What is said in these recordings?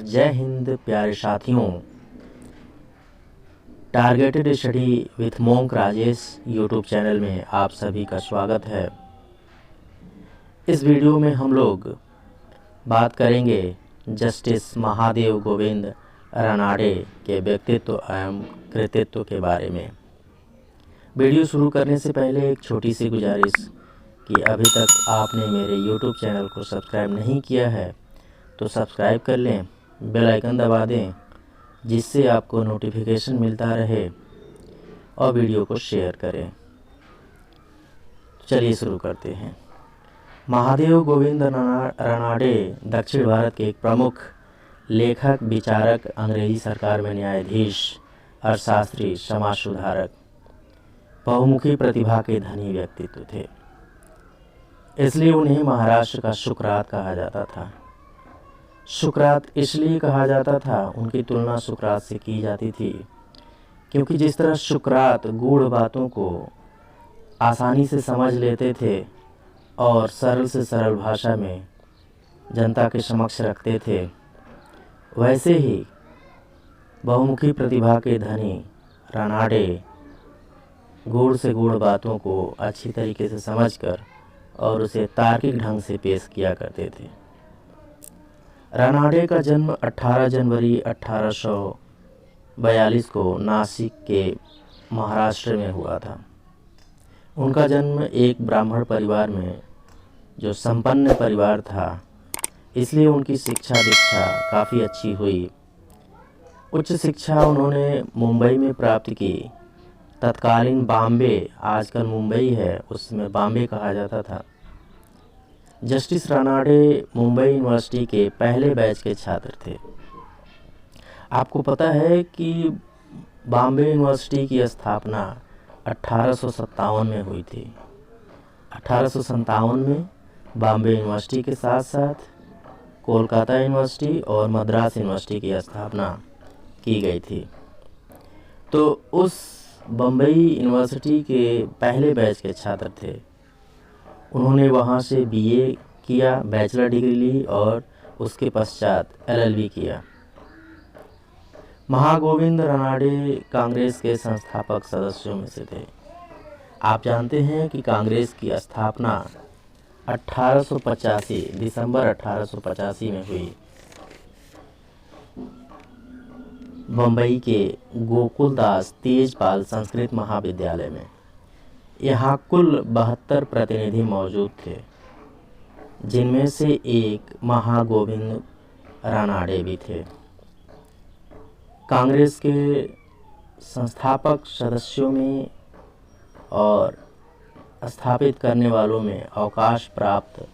जय हिंद प्यारे साथियों। Targeted study with monk Rajesh YouTube channel में आप सभी का स्वागत है। इस वीडियो में हम लोग बात करेंगे जस्टिस महादेव गोविंद रानाडे के व्यक्तित्व एवं कृतित्व के बारे में। वीडियो शुरू करने से पहले एक छोटी सी गुजारिश कि अभी तक आपने मेरे यूट्यूब चैनल को सब्सक्राइब नहीं किया है तो सब्सक्राइब कर लें, बेल आइकन दबा दें जिससे आपको नोटिफिकेशन मिलता रहे और वीडियो को शेयर करें। चलिए शुरू करते हैं। महादेव गोविंद रानाडे दक्षिण भारत के एक प्रमुख लेखक, विचारक, अंग्रेजी सरकार में न्यायाधीश, अर्थशास्त्री, समाज सुधारक, बहुमुखी प्रतिभा के धनी व्यक्तित्व थे। इसलिए उन्हें महाराष्ट्र का सुकरात कहा जाता था। सुकरात इसलिए कहा जाता था, उनकी तुलना सुकरात से की जाती थी क्योंकि जिस तरह सुकरात गूढ़ बातों को आसानी से समझ लेते थे और सरल से सरल भाषा में जनता के समक्ष रखते थे, वैसे ही बहुमुखी प्रतिभा के धनी रानाडे गूढ़ से गूढ़ बातों को अच्छी तरीके से समझकर और उसे तार्किक ढंग से पेश किया करते थे। रानाडे का जन्म 18 जनवरी 1842 को नासिक के महाराष्ट्र में हुआ था। उनका जन्म एक ब्राह्मण परिवार में, जो संपन्न परिवार था, इसलिए उनकी शिक्षा दीक्षा काफ़ी अच्छी हुई। उच्च शिक्षा उन्होंने मुंबई में प्राप्त की। तत्कालीन बॉम्बे, आजकल मुंबई है, उसमें बॉम्बे कहा जाता था। जस्टिस रानाडे मुंबई यूनिवर्सिटी के पहले बैच के छात्र थे। आपको पता है कि बॉम्बे यूनिवर्सिटी की स्थापना 1857 में हुई थी। 1857 में बॉम्बे यूनिवर्सिटी के साथ साथ कोलकाता यूनिवर्सिटी और मद्रास यूनिवर्सिटी की स्थापना की गई थी। तो उस बम्बई यूनिवर्सिटी के पहले बैच के छात्र थे। उन्होंने वहाँ से बीए किया, बैचलर डिग्री ली और उसके पश्चात एलएलबी किया। महागोविंद रानाडे कांग्रेस के संस्थापक सदस्यों में से थे। आप जानते हैं कि कांग्रेस की स्थापना 1885 दिसंबर 1885 में हुई। बम्बई के गोकुलदास तेजपाल संस्कृत महाविद्यालय में। यहाँ कुल 72 प्रतिनिधि मौजूद थे, जिनमें से एक महागोविंद रानाडे भी थे। कांग्रेस के संस्थापक सदस्यों में और स्थापित करने वालों में अवकाश प्राप्त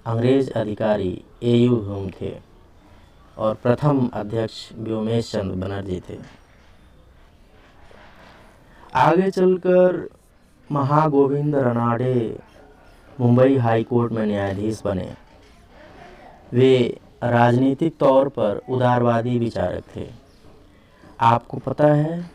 अंग्रेज अधिकारी एयू ह्यूम थे और प्रथम अध्यक्ष व्योमेश चंद्र बनर्जी थे। आगे चलकर महागोविंद रानाडे मुंबई हाई कोर्ट में न्यायाधीश बने। वे राजनीतिक तौर पर उदारवादी विचारक थे। आपको पता है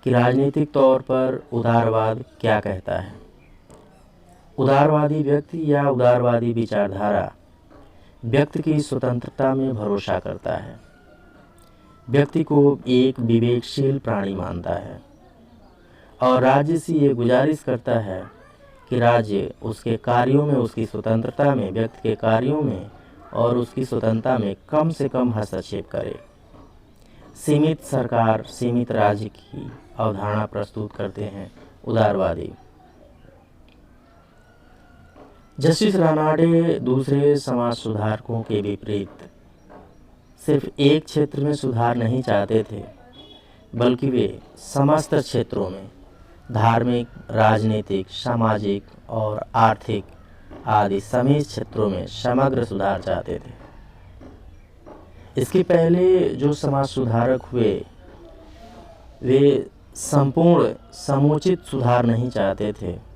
कि राजनीतिक तौर पर उदारवाद क्या कहता है? उदारवादी व्यक्ति या उदारवादी विचारधारा व्यक्ति की स्वतंत्रता में भरोसा करता है, व्यक्ति को एक विवेकशील प्राणी मानता है और राज्य से ये गुजारिश करता है कि राज्य उसके कार्यों में, उसकी स्वतंत्रता में, व्यक्ति के कार्यों में और उसकी स्वतंत्रता में कम से कम हस्तक्षेप करे। सीमित सरकार, सीमित राज्य की अवधारणा प्रस्तुत करते हैं उदारवादी। जस्टिस रानाडे दूसरे समाज सुधारकों के विपरीत सिर्फ एक क्षेत्र में सुधार नहीं चाहते थे, बल्कि वे समस्त क्षेत्रों में, धार्मिक, राजनीतिक, सामाजिक और आर्थिक आदि सभी क्षेत्रों में समग्र सुधार चाहते थे। इसके पहले जो समाज सुधारक हुए, वे संपूर्ण समुचित सुधार नहीं चाहते थे।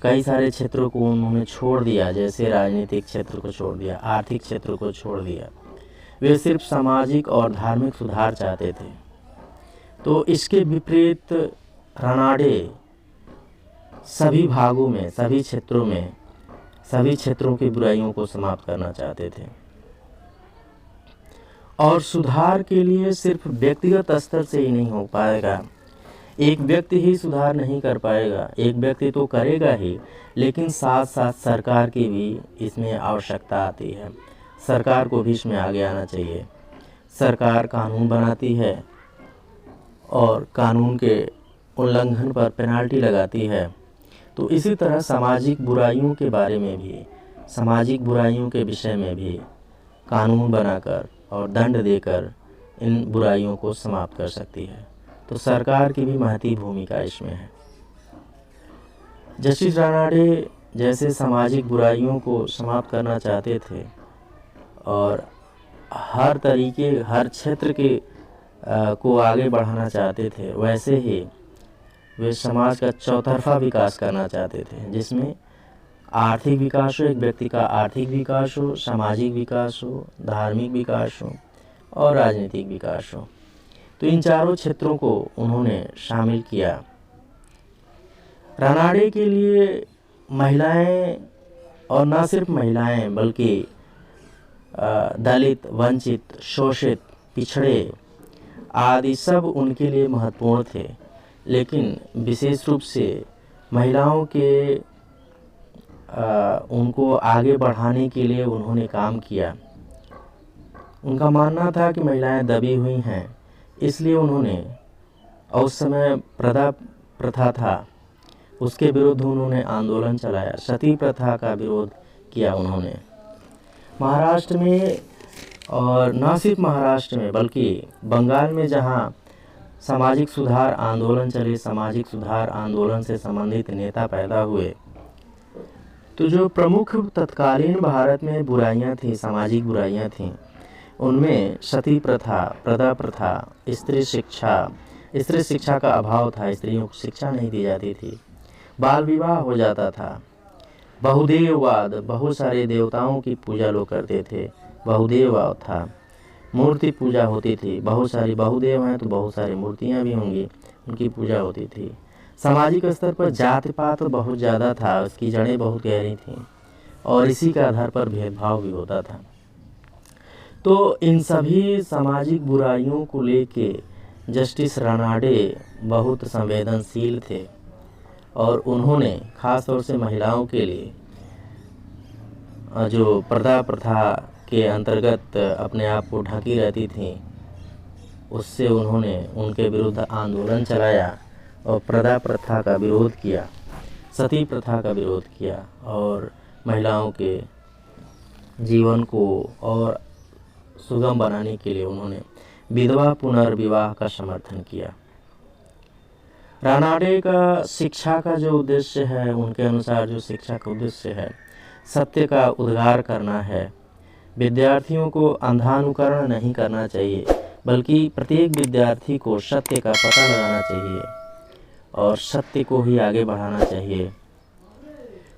कई सारे क्षेत्रों को उन्होंने छोड़ दिया, जैसे राजनीतिक क्षेत्र को छोड़ दिया, आर्थिक क्षेत्र को छोड़ दिया। वे सिर्फ सामाजिक और धार्मिक सुधार चाहते थे। तो इसके विपरीत रानाडे सभी भागों में, सभी क्षेत्रों में, सभी क्षेत्रों की बुराइयों को समाप्त करना चाहते थे। और सुधार के लिए सिर्फ व्यक्तिगत स्तर से ही नहीं हो पाएगा। एक व्यक्ति ही सुधार नहीं कर पाएगा, एक व्यक्ति तो करेगा ही, लेकिन साथ साथ सरकार की भी इसमें आवश्यकता आती है। सरकार को भी इसमें आगे आना चाहिए। सरकार कानून बनाती है और कानून के उल्लंघन पर पेनाल्टी लगाती है। तो इसी तरह सामाजिक बुराइयों के बारे में भी, सामाजिक बुराइयों के विषय में भी कानून बनाकर और दंड देकर इन बुराइयों को समाप्त कर सकती है। तो सरकार की भी महती भूमिका इसमें है। जस्टिस रानाडे जैसे सामाजिक बुराइयों को समाप्त करना चाहते थे और हर तरीके, हर क्षेत्र के को आगे बढ़ाना चाहते थे, वैसे ही वे समाज का चौतरफा विकास करना चाहते थे, जिसमें आर्थिक विकास हो, एक व्यक्ति का आर्थिक विकास हो, सामाजिक विकास हो, धार्मिक विकास हो और राजनीतिक विकास हो। तो इन चारों क्षेत्रों को उन्होंने शामिल किया। रानाडे के लिए महिलाएं, और न सिर्फ महिलाएं बल्कि दलित, वंचित, शोषित, पिछड़े आदि सब उनके लिए महत्वपूर्ण थे। लेकिन विशेष रूप से महिलाओं के उनको आगे बढ़ाने के लिए उन्होंने काम किया। उनका मानना था कि महिलाएं दबी हुई हैं, इसलिए उन्होंने, और उस समय प्रथा था, उसके विरुद्ध उन्होंने आंदोलन चलाया। सती प्रथा का विरोध किया उन्होंने महाराष्ट्र में, और न सिर्फ महाराष्ट्र में बल्कि बंगाल में, जहां सामाजिक सुधार आंदोलन चले, सामाजिक सुधार आंदोलन से संबंधित नेता पैदा हुए। तो जो प्रमुख तत्कालीन भारत में बुराइयां थी, सामाजिक बुराइयां थीं, उनमें सती प्रथा, प्रथा प्रथा, स्त्री शिक्षा का अभाव था। स्त्रियों को शिक्षा नहीं दी जाती थी, बाल विवाह हो जाता था, बहुदेववाद, बहुत सारे देवताओं की पूजा लोग करते थे, बहुदेववाद था, मूर्ति पूजा होती थी, बहुत सारी बहुदेव हैं तो बहुत सारी मूर्तियां भी होंगी, उनकी पूजा होती थी। सामाजिक स्तर पर जाति पात बहुत ज़्यादा था, उसकी जड़ें बहुत गहरी थीं और इसी के आधार पर भेदभाव भी होता था। तो इन सभी सामाजिक बुराइयों को लेके जस्टिस रानाडे बहुत संवेदनशील थे और उन्होंने ख़ास तौर से महिलाओं के लिए जो पर्दा प्रथा के अंतर्गत अपने आप को ढकी रहती थी, उससे उन्होंने उनके विरुद्ध आंदोलन चलाया और पर्दा प्रथा का विरोध किया, सती प्रथा का विरोध किया और महिलाओं के जीवन को और सुगम बनाने के लिए उन्होंने विधवा पुनर्विवाह का समर्थन किया। रानाडे का शिक्षा का जो उद्देश्य है, उनके अनुसार जो शिक्षा का उद्देश्य है, सत्य का उद्गार करना है। विद्यार्थियों को अंधानुकरण नहीं करना चाहिए, बल्कि प्रत्येक विद्यार्थी को सत्य का पता लगाना चाहिए और सत्य को ही आगे बढ़ाना चाहिए।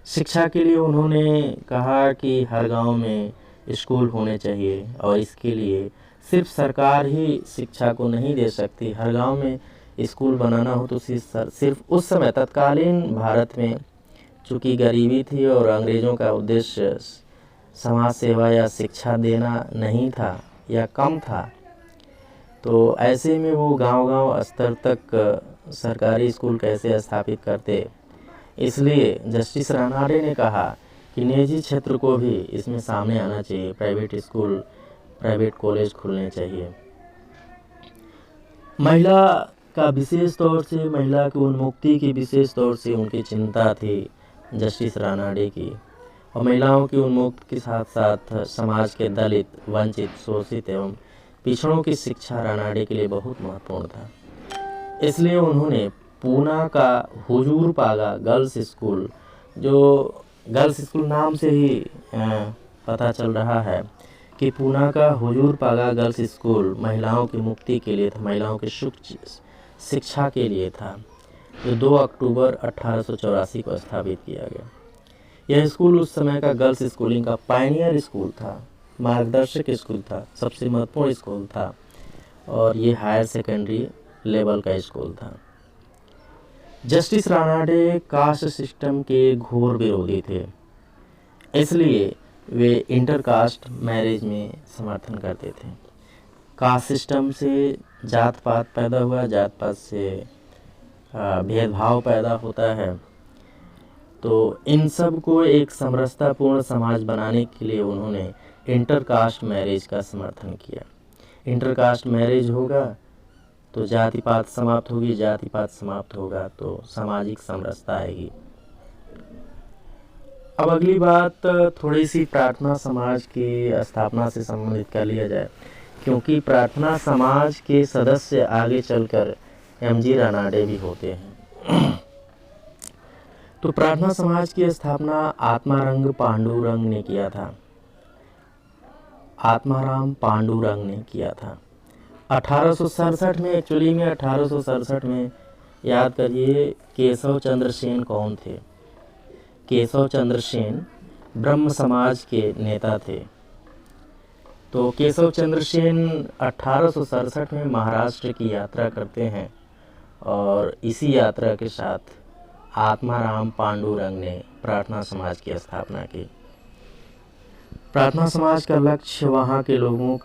शिक्षा के लिए उन्होंने कहा कि हर गांव में स्कूल होने चाहिए और इसके लिए सिर्फ सरकार ही शिक्षा को नहीं दे सकती। हर गांव में स्कूल बनाना हो तो सिर्फ उस समय तत्कालीन भारत में चूँकि गरीबी थी और अंग्रेज़ों का उद्देश्य समाज सेवा या शिक्षा देना नहीं था या कम था, तो ऐसे में वो गांव-गांव स्तर तक सरकारी स्कूल कैसे स्थापित करते। इसलिए जस्टिस रानाडे ने कहा कि निजी क्षेत्र को भी इसमें सामने आना चाहिए, प्राइवेट स्कूल, प्राइवेट कॉलेज खुलने चाहिए। महिला का विशेष तौर से, महिला की उन्मुक्ति की विशेष तौर से उनकी चिंता थी जस्टिस रानाडे की, और महिलाओं की उन्मुक्ति के साथ साथ समाज के दलित, वंचित, शोषित एवं पिछड़ों की शिक्षा रानाडे के लिए बहुत महत्वपूर्ण था। इसलिए उन्होंने पूना का हुजूर पागा गर्ल्स स्कूल, जो गर्ल्स स्कूल नाम से ही पता चल रहा है कि पूना का हुजूर पागा गर्ल्स स्कूल महिलाओं की मुक्ति के लिए था, महिलाओं की शिक्षा के लिए था, जो 2 अक्टूबर 1884 को स्थापित किया गया। यह स्कूल उस समय का गर्ल्स स्कूलिंग का पायनियर स्कूल था, मार्गदर्शक स्कूल था, सबसे महत्वपूर्ण स्कूल था और ये हायर सेकेंडरी लेवल का स्कूल था। जस्टिस रानाडे कास्ट सिस्टम के घोर विरोधी थे, इसलिए वे इंटरकास्ट मैरिज में समर्थन करते थे। कास्ट सिस्टम से जात पात पैदा हुआ, जात पात से भेदभाव पैदा होता है। तो इन सब को एक समरसतापूर्ण समाज बनाने के लिए उन्होंने इंटरकास्ट मैरिज का समर्थन किया। इंटरकास्ट मैरिज होगा तो जाति पात समाप्त होगी, जाति पात समाप्त होगा तो सामाजिक समरसता आएगी। अब अगली बात थोड़ी सी प्रार्थना समाज की स्थापना से संबंधित कर लिया जाए, क्योंकि प्रार्थना समाज के सदस्य आगे चलकर एमजी रानाडे भी होते हैं। तो प्रार्थना समाज की स्थापना आत्मारंग पांडुरंग ने किया था, आत्माराम पांडुरंग ने किया था 1867 में। एक्चुअली में 1867 में, याद करिए, केशव चंद्र सेन कौन थे? केशव चंद्र सेन ब्रह्म समाज के नेता थे। तो केशव चंद्र सेन 1867 में महाराष्ट्र की यात्रा करते हैं और इसी यात्रा के साथ आत्माराम पांडुरंग ने प्रार्थना समाज की स्थापना की। प्रार्थना समाज का लक्ष्य वहाँ के लोगों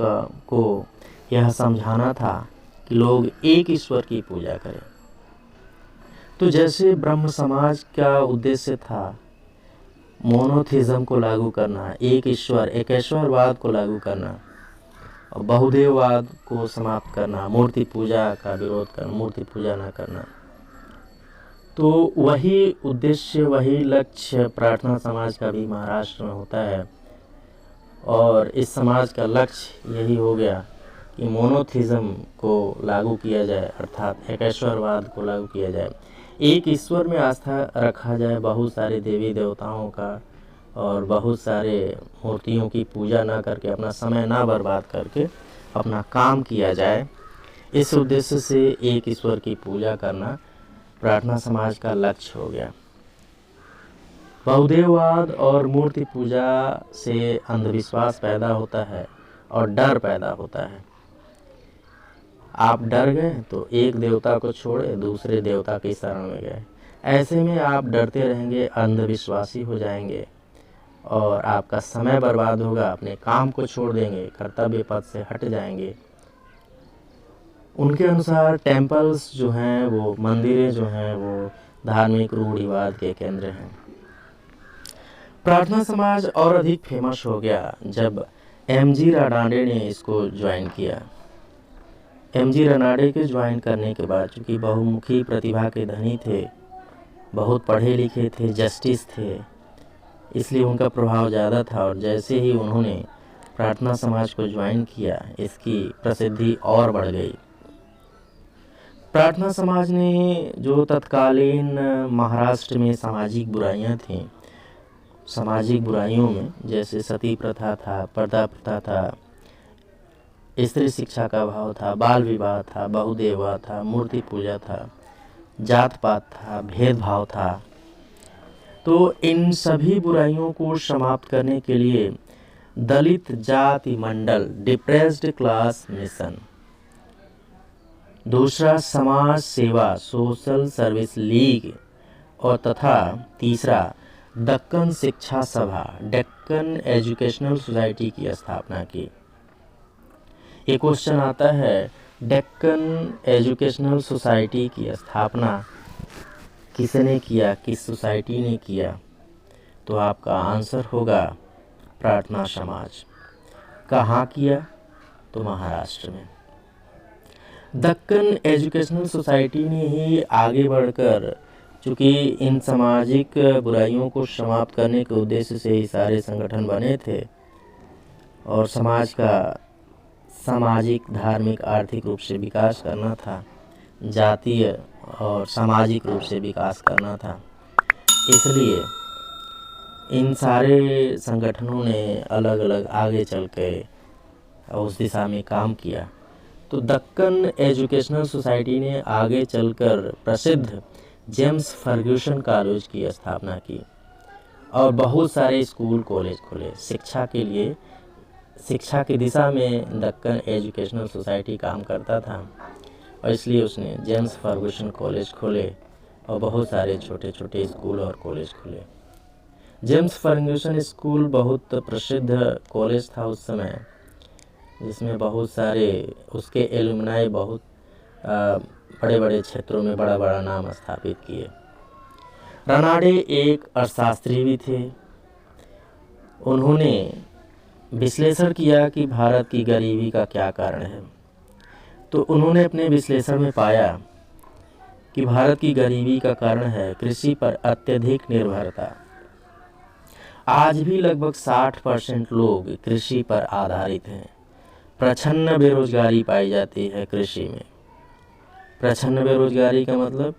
को यह समझाना था कि लोग एक ईश्वर की पूजा करें। तो जैसे ब्रह्म समाज का उद्देश्य था मोनोथिज्म को लागू करना, एक ईश्वर एकेश्वरवाद को लागू करना और बहुदेववाद को समाप्त करना, मूर्ति पूजा का विरोध करना, मूर्ति पूजा न करना, तो वही उद्देश्य, वही लक्ष्य प्रार्थना समाज का भी महाराष्ट्र में होता है। और इस समाज का लक्ष्य यही हो गया कि मोनोथिज्म को लागू किया जाए, अर्थात एकेश्वरवाद को लागू किया जाए, एक ईश्वर में आस्था रखा जाए, बहुत सारे देवी देवताओं का और बहुत सारे मूर्तियों की पूजा ना करके, अपना समय ना बर्बाद करके अपना काम किया जाए। इस उद्देश्य से एक ईश्वर की पूजा करना प्रार्थना समाज का लक्ष्य हो गया। बहुदेववाद और मूर्ति पूजा से अंधविश्वास पैदा होता है और डर पैदा होता है। आप डर गए तो एक देवता को छोड़े दूसरे देवता की शरण में गए। ऐसे में आप डरते रहेंगे, अंधविश्वासी हो जाएंगे और आपका समय बर्बाद होगा, अपने काम को छोड़ देंगे, कर्तव्य पथ से हट जाएंगे। उनके अनुसार टेम्पल्स जो हैं, वो मंदिरें जो हैं, वो धार्मिक रूढ़िवाद के केंद्र हैं। प्रार्थना समाज और अधिक फेमस हो गया जब एमजी रानाडे ने इसको ज्वाइन किया। एमजी रानाडे के ज्वाइन करने के बाद, चूँकि बहुमुखी प्रतिभा के धनी थे, बहुत पढ़े लिखे थे, जस्टिस थे, इसलिए उनका प्रभाव ज़्यादा था। और जैसे ही उन्होंने प्रार्थना समाज को ज्वाइन किया, इसकी प्रसिद्धि और बढ़ गई। प्रार्थना समाज ने जो तत्कालीन महाराष्ट्र में सामाजिक बुराइयां थीं, सामाजिक बुराइयों में जैसे सती प्रथा था, पर्दा प्रथा था, स्त्री शिक्षा का अभाव था, बाल विवाह था, बहुदेववाद था, मूर्ति पूजा था, जात पात था, भेदभाव था, तो इन सभी बुराइयों को समाप्त करने के लिए दलित जाति मंडल, डिप्रेस्ड क्लास मिशन, दूसरा समाज सेवा, सोशल सर्विस लीग, और तथा तीसरा दक्कन शिक्षा सभा, डेक्कन एजुकेशनल सोसाइटी की स्थापना की। एक क्वेश्चन आता है, डेक्कन एजुकेशनल सोसाइटी की स्थापना किसने किया, किस सोसाइटी ने किया? तो आपका आंसर होगा प्रार्थना समाज। कहाँ किया? तो महाराष्ट्र में। दक्कन एजुकेशनल सोसाइटी ने ही आगे बढ़कर, चूँकि इन सामाजिक बुराइयों को समाप्त करने के उद्देश्य से ही सारे संगठन बने थे और समाज का सामाजिक, धार्मिक, आर्थिक रूप से विकास करना था, जातीय और सामाजिक रूप से विकास करना था, इसलिए इन सारे संगठनों ने अलग अलग आगे चल के उस दिशा में काम किया। तो दक्कन एजुकेशनल सोसाइटी ने आगे चलकर प्रसिद्ध जेम्स फर्ग्यूसन कॉलेज की स्थापना की और बहुत सारे स्कूल कॉलेज खोले। शिक्षा के लिए, शिक्षा की दिशा में दक्कन एजुकेशनल सोसाइटी काम करता था और इसलिए उसने जेम्स फर्ग्यूसन कॉलेज खोले और बहुत सारे छोटे छोटे स्कूल और कॉलेज खोले। जेम्स फर्ग्यूसन स्कूल बहुत प्रसिद्ध कॉलेज था उस समय, जिसमें बहुत सारे उसके एलुमनाई बहुत बड़े बड़े क्षेत्रों में बड़ा बड़ा नाम स्थापित किए। रनाडे एक अर्थशास्त्री भी थे। उन्होंने विश्लेषण किया कि भारत की गरीबी का क्या कारण है। तो उन्होंने अपने विश्लेषण में पाया कि भारत की गरीबी का कारण है कृषि पर अत्यधिक निर्भरता। आज भी लगभग 60% लोग कृषि पर आधारित हैं। प्रच्छन्न बेरोजगारी पाई जाती है कृषि में। प्रच्छन्न बेरोजगारी का मतलब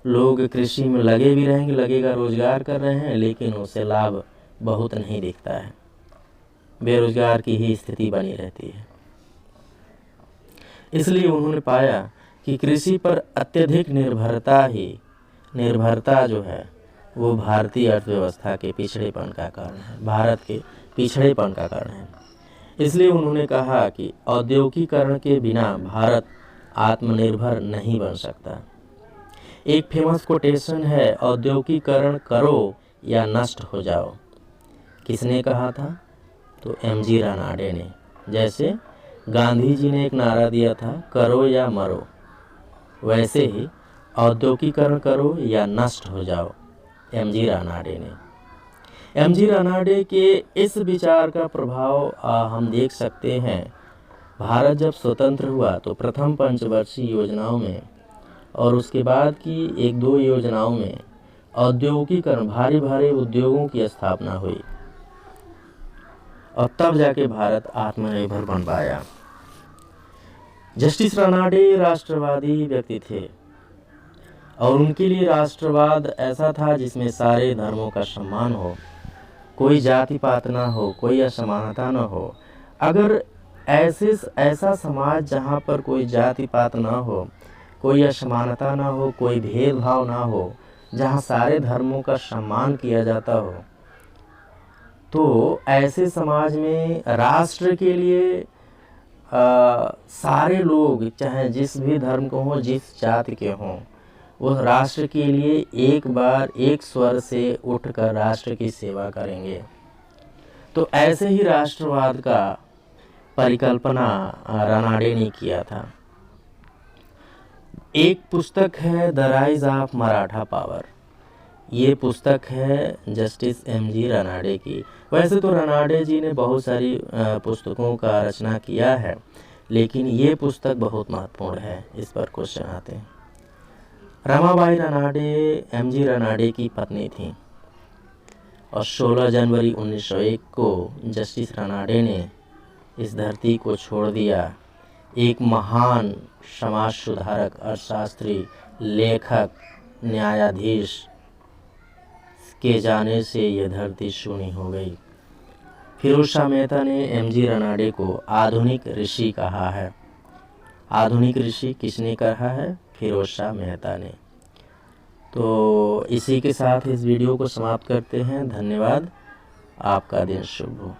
लोग कृषि में लगे भी रहेंगे, लगेगा रोजगार कर रहे हैं, लेकिन उससे लाभ बहुत नहीं दिखता है। बेरोजगार की ही स्थिति बनी रहती है। इसलिए उन्होंने पाया कि कृषि पर अत्यधिक निर्भरता जो है वो भारतीय अर्थव्यवस्था के पिछड़ेपन का कारण है, भारत के पिछड़ेपन का कारण है। इसलिए उन्होंने कहा कि औद्योगिकीकरण के बिना भारत आत्मनिर्भर नहीं बन सकता। एक फेमस कोटेशन है, औद्योगिकीकरण करो या नष्ट हो जाओ। किसने कहा था? तो एम.जी. रनाडे ने। जैसे गांधी जी ने एक नारा दिया था, करो या मरो, वैसे ही औद्योगिकीकरण करो या नष्ट हो जाओ, एम.जी. रनाडे ने। एम.जी. रनाडे के इस विचार का प्रभाव हम देख सकते हैं। भारत जब स्वतंत्र हुआ तो प्रथम पंचवर्षीय योजनाओं में और उसके बाद की 1-2 योजनाओं में औद्योगिकीकरण, भारी भारी उद्योगों की स्थापना हुई और तब जाके भारत आत्मनिर्भर बन पाया। जस्टिस रनाडे राष्ट्रवादी व्यक्ति थे और उनके लिए राष्ट्रवाद ऐसा था जिसमें सारे धर्मों का सम्मान हो, कोई जाति पात ना हो, कोई असमानता ना हो। अगर ऐसा समाज जहाँ पर कोई जाति पात ना हो, कोई असमानता ना हो, कोई भेदभाव ना हो, जहाँ सारे धर्मों का सम्मान किया जाता हो, तो ऐसे समाज में राष्ट्र के लिए सारे लोग चाहे जिस भी धर्म को हो, जिस जाति के हों, वो राष्ट्र के लिए एक बार एक स्वर से उठकर राष्ट्र की सेवा करेंगे। तो ऐसे ही राष्ट्रवाद का परिकल्पना रनाडे ने किया था। एक पुस्तक है the rise of Maratha power. ये पुस्तक है जस्टिस एम.जी. रनाडे की। वैसे तो रनाडे जी ने बहुत सारी पुस्तकों का रचना किया है, लेकिन ये पुस्तक बहुत महत्वपूर्ण है। इस पर क्वेश्चन आते हैं। रमाबाई रनाडे एम.जी. रनाडे की पत्नी थी और 16 जनवरी 1901 को जस्टिस रनाडे ने इस धरती को छोड़ दिया। एक महान समाज सुधारक, अर्थशास्त्री, लेखक, न्यायाधीश के जाने से यह धरती शून्य हो गई। फिरोज शाह मेहता ने एम.जी. रनाडे को आधुनिक ऋषि कहा है। आधुनिक ऋषि किसने कहा है? फिरोज शाह मेहता ने। तो इसी के साथ इस वीडियो को समाप्त करते हैं। धन्यवाद। आपका दिन शुभ हो।